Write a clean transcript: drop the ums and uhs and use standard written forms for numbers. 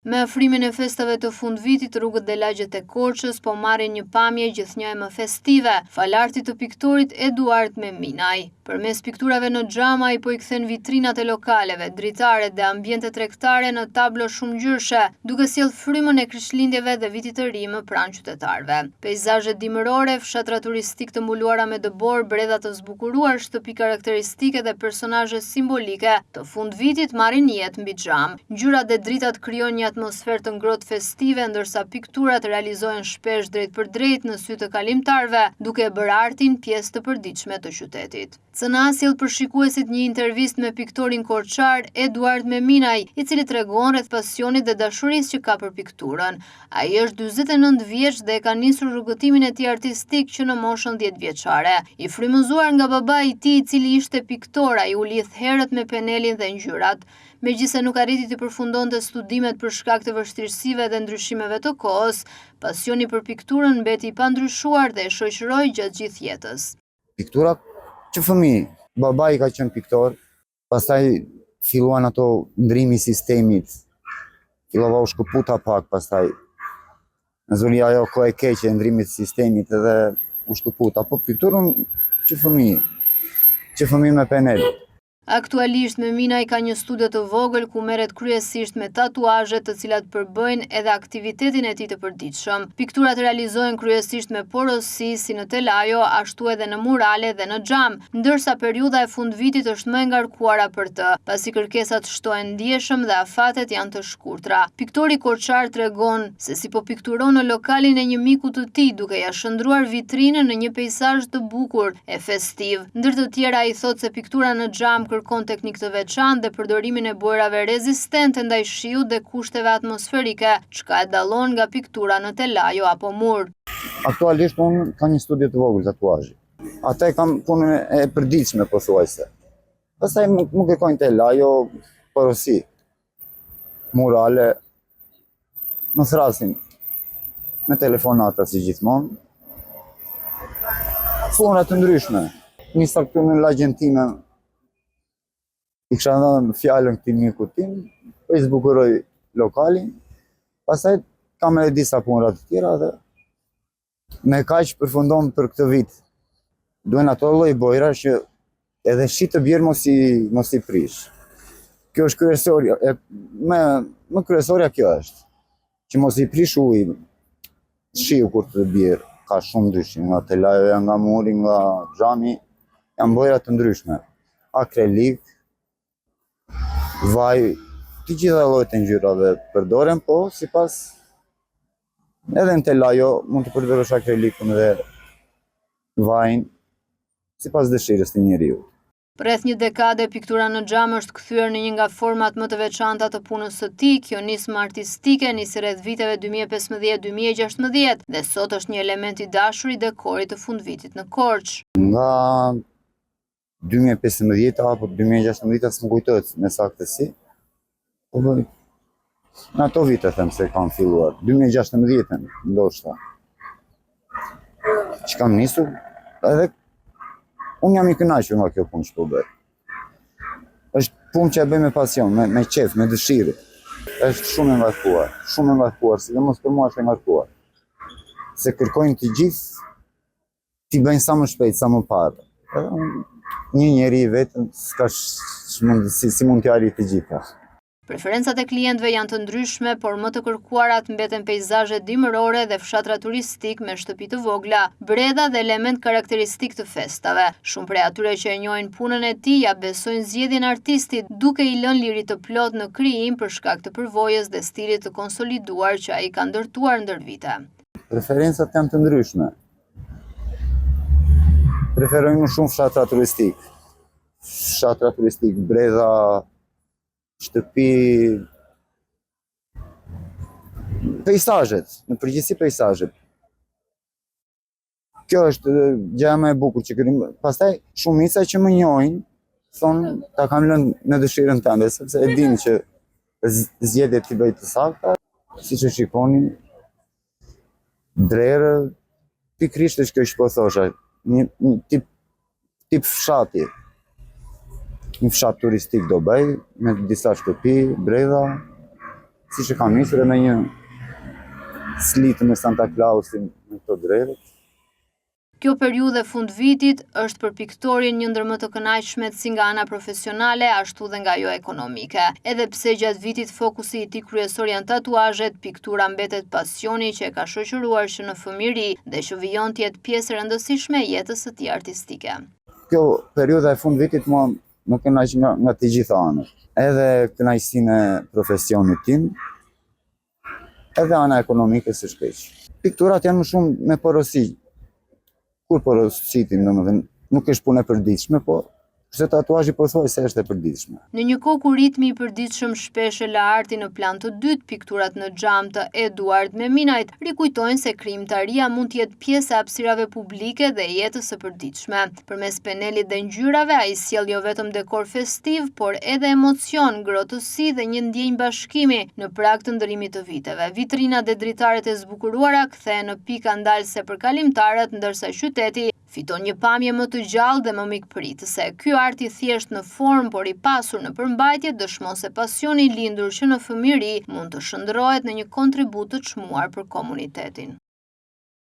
Me afrimin e festave të fundvitit, rrugët dhe lagjet e Korçës po marrin një pamje gjithnjë më festive, fal artit të piktorit Eduard Meminaj. Përmes pikturave në xhama ai po i kthen vitrinat e lokaleve, dritaret dhe ambiente tregtare në tablo shumëngjyrshë, duke sjellë frymën e Krishtlindjeve dhe vitit të ri më pranë qytetarëve. Peizazhe dimërore, fshatra turistik të mbuluara me dëbor, bredha të zbukuruar, shtëpi karakteristike dhe personazhe simbolike të fundvitit marrin jetë mbi xham. Ngjyrat dhe dritat krijojnë një atmosferë të ngrohtë festive, ndërsa pikturat realizohen shpesh drejt për drejt në sy të kalimtarëve, duke bërë artin pjesë të përditshme të qytetit. CNA sjell për shikuesit një intervistë me piktorin korçar Eduard Meminaj, i cili tregon rreth pasionit dhe dashurisë që ka për pikturën. Ai është 49 vjeç dhe ka nisur rrugëtimin e tij artistik që në moshën 10 vjeçare. I frymëzuar nga babai i tij, i cili ishte piktor, ai u lidh herët me penelin dhe ngjyrat. Megjithse nuk arriti të përfundonte studimet për shkak të vështirësive dhe ndryshimeve të kohës, pasioni për pikturën mbeti i pandryshuar dhe e shoqëroi gjatë gjithë jetës. Piktura që fëmijë, babai ka qenë piktor, pastaj filluan ato ndrimi i sistemit, fillova u shkëputa pak, pastaj në zoni ajo kohë e keqe e ndrimit të sistemit edhe u shkëputa, po pikturën që fëmijë me penel. Aktualisht Meminaj ka një studio të vogël ku merret kryesisht me tatuazhe, të cilat përbëjnë edhe aktivitetin e tij të përditshëm. Pikturat realizohen kryesisht me porosi si në telajo, ashtu edhe në murale dhe në xham, ndërsa periudha e fundvitit është më e ngarkuara për të, pasi kërkesat shtohen ndjeshëm dhe afatet janë të shkurtra. Piktori korçar tregon se si po pikturon në lokalin e një miku të tij, duke ja shndruar vitrinën në një peizazh të bukur e festiv. Ndër të tjera ai thotë se piktura në xham kërkon teknik të veçantë dhe përdorimin e bojrave rezistente ndaj shiut dhe kushteve atmosferike, çka e dallon nga piktura në telajo apo mur. Aktualisht unë kam një studio të vogël tatuazhi. Ata e kam punën e përditshme pothuajse. Pastaj më kërkojnë telajo, porosi, murale, më thrasin me telefonata si gjithmonë. Fona të ndryshme. Nisa këtu në lagjen time, i kisha dhënë fjalën këtij miku tim, po i zbukuroj lokalin. Pastaj kam edhe disa puna të tjera dhe me kaq përfundon për këtë vit. Duhen ato lloj bojra që edhe shi të bjerë mos i prish. Kjo është kryesorja, më kryesorja kjo është, që mos i prish uji, shiu kur të bjerë, ka shumë ndryshim, nga telajoja, nga muri, nga xhami, janë bojra të ndryshme, akrilik, vaj, të gjitha llojet e ngjyrave përdoren, po sipas edhe në telajo mund të përdorosh akrilikun dhe vajin sipas dëshirës të njeriu. Rreth një dekade, piktura në xham është kthyer në një nga format më të veçanta të punës së tij. Kjo nismë artistike nisi rreth viteve 2015-2016 dhe sot është një element i dashur i dekorit të fundvitit në Korçë. Nga 2015 apo 2016 s'më kujtohet me saktësi, po në ato vite them se kam filluar, 2016 ndoshta, që kam nisur, edhe unë jam i kënaqur nga kjo punë që po bëj. Është punë që e bëj me pasion, me qef, me dëshirë. Është shumë e ngarkuar, sidomos për mua është e ngarkuar. Se kërkojnë të gjithë, t'i bëjnë sa më shpejt, sa më parë. Një njeri i vetëm si mund t'i arrijë të gjitha. Preferencat e klientëve janë të ndryshme, por më të kërkuarat mbeten peizazhe dimërore dhe fshatra turistik me shtëpi të vogla, bredha dhe element karakteristik të festave. Shumë prej atyre që e njohin punën e tij ja besojnë zgjedhjen e artistit, duke i lënë liri të plot në krijim për shkak të përvojës dhe stilit të konsoliduar që ai ka ndërtuar ndër vite. Preferencat janë të ndryshme. Preferoj më shumë fshatra turistik, bredha, shtëpi, peizazhet, në përgjithësi peizazhet. Kjo është gjëja më e bukur që krijojmë. Pastaj shumica që më njohin thonë ta kam lënë në dëshirën tënde, sepse e dinë që zgjedhjet i bëj të sakta, siç e shikoni, drerë, pikërisht është kjo që po thosha, një tip fshati. Një fshat turistik do bëj, me disa shtëpi, bredha, siç e kam nisur me një slitë me Santa Clausin në këto drejtë. Kjo periudhë e fund vitit është për piktorin një ndër më të kënaqshmet si nga ana profesionale ashtu dhe nga ajo ekonomike. Edhe pse gjatë vitit fokusi i tij kryesor janë tatuazhet, piktura mbetet pasioni që e ka shoqëruar që në fëmijëri dhe që vijon të jetë pjesë e rëndësishme e jetës së tij artistike. Kjo periudha e fund vitit mua më kënaq nga të gjitha anët. Edhe kënaqësinë e profesionit tim, edhe ana ekonomike së shpeq. Pikturat janë më shumë me porosi. Kur porositim, domethënë, nuk është punë e përditshme, po se tatuazhi po thuaj se është e përditshme. Në një kohë ku ritmi i përditshëm shpesh e la artin në plan të dytë, pikturat në xham të Eduard Meminajt rikujtojnë se krijimtaria mund të jetë pjesë e hapësirave publike dhe jetës së përditshme. Përmes penelit dhe ngjyrave ai sjell jo vetëm dekor festiv, por edhe emocion, ngrohtësi dhe një ndjenjë bashkimi në prag të ndërimit të viteve. Vitrinat dhe dritaret e zbukuruara kthehen në pika ndalëse për kalimtarët, ndërsa qyteti fiton një pamje më të gjallë dhe më mikpritëse. Ky art i thjesht në formë, por i pasur në përmbajtje dëshmon se pasioni i lindur që në fëmijëri mund të shndërrohet në një kontribut të çmuar për komunitetin.